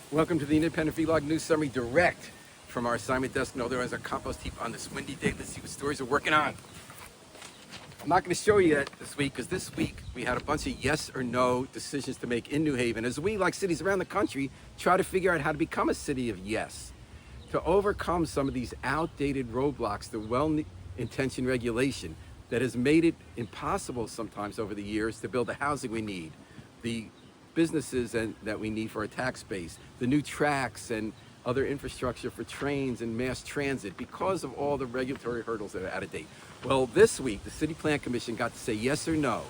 Welcome to the Independent Vlog News Summary direct from our assignment desk and otherwise our compost heap on this windy day. Let's see what stories we're working on. I'm not going to show you that this week because this week we had a bunch of yes or no decisions to make in New Haven as we, like cities around the country, try to figure out how to become a city of yes. To overcome some of these outdated roadblocks, the well-intentioned regulation that has made it impossible sometimes over the years to build the housing we need, the businesses that we need for our tax base, the new tracks and other infrastructure for trains and mass transit because of all the regulatory hurdles that are out of date. Well, this week, the City Plan Commission got to say yes or no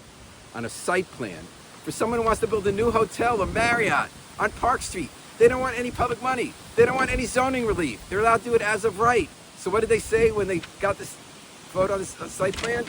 on a site plan for someone who wants to build a new hotel, a Marriott, on Park Street. They don't want any public money. They don't want any zoning relief. They're allowed to do it as of right. So what did they say when they got this vote on this site plan?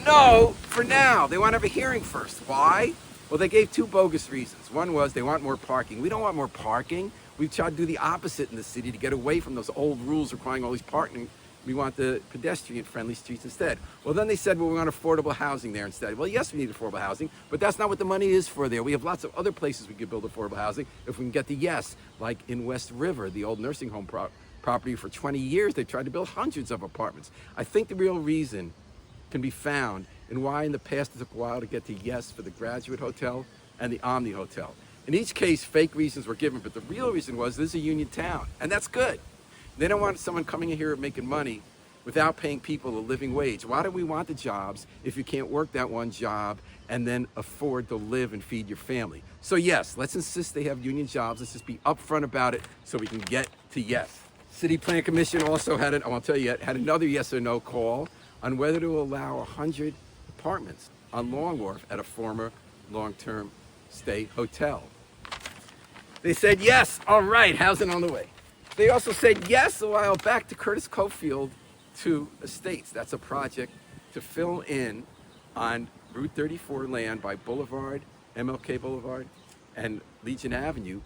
No, for now. They want to have a hearing first. Why? Well, they gave two bogus reasons. One was they want more parking. We don't want more parking. We've tried to do the opposite in the city to get away from those old rules requiring all these parking. We want the pedestrian-friendly streets instead. Well, then they said, well, we want affordable housing there instead. Well, yes, we need affordable housing, but that's not what the money is for there. We have lots of other places we could build affordable housing if we can get the yes, like in West River, the old nursing home property. For 20 years, they tried to build hundreds of apartments. I think the real reason can be found in why in the past it took a while to get to yes for the Graduate Hotel and the Omni Hotel. In each case, fake reasons were given, but the real reason was this is a union town, and that's good. They don't want someone coming in here and making money without paying people a living wage. Why do we want the jobs if you can't work that one job and then afford to live and feed your family? So yes, let's insist they have union jobs. Let's just be upfront about it so we can get to yes. City Plan Commission also had I won't tell you yet, had another yes or no call on whether to allow 100 apartments on Long Wharf at a former long-term stay hotel. They said yes, all right, housing on the way. They also said yes a while back to Curtis Cofield 2 Estates. That's a project to fill in on Route 34 land by Boulevard, MLK Boulevard, and Legion Avenue.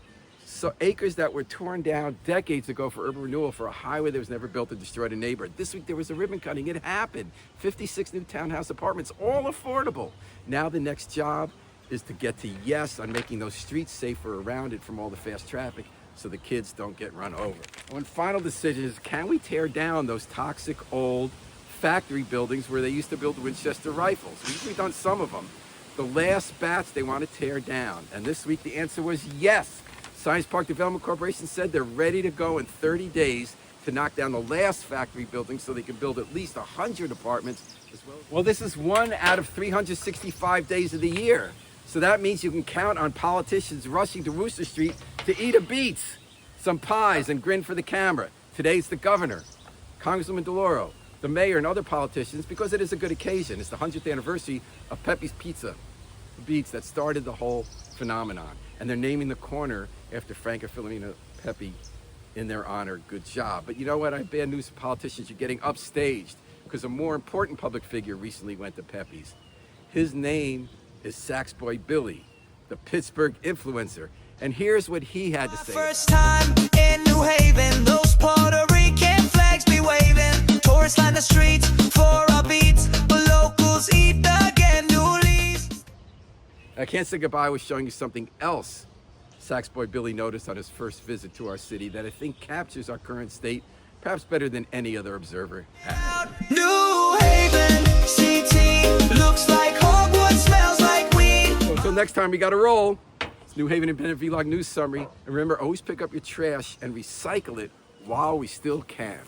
So acres that were torn down decades ago for urban renewal for a highway that was never built and destroyed a neighborhood. This week there was a ribbon cutting. It happened. 56 new townhouse apartments, all affordable. Now the next job is to get to yes on making those streets safer around it from all the fast traffic so the kids don't get run over. One final decision is, can we tear down those toxic old factory buildings where they used to build Winchester rifles? We've done some of them. The last batch they want to tear down. And this week the answer was yes. Science Park Development Corporation said they're ready to go in 30 days to knock down the last factory building so they can build at least 100 apartments as well. Well, this is 1 out of 365 days of the year. So that means you can count on politicians rushing to Wooster Street to eat a Beats, some pies, and grin for the camera. Today's the governor, Congresswoman DeLauro, the mayor, and other politicians, because it is a good occasion. It's the 100th anniversary of Pepe's Pizza, the Beats that started the whole phenomenon. And they're naming the corner after Frank and Philomena Pepe in their honor. Good job. But you know what? I have bad news for politicians. You're getting upstaged because a more important public figure recently went to Pepe's. His name is Sax Boy Billy, the Pittsburgh influencer. And here's what he had to say. First time in New Haven, those Puerto Rican flags be waving. Tourists line the streets for our beats, but locals eat again, Newz. I can't say goodbye with showing you something else Sax Boy Billy noticed on his first visit to our city that I think captures our current state perhaps better than any other observer has. New Haven, CT, looks like Hogwarts, smells like weed. So until next time, we gotta roll. It's New Haven Independent Vlog News Summary. And remember, always pick up your trash and recycle it while we still can.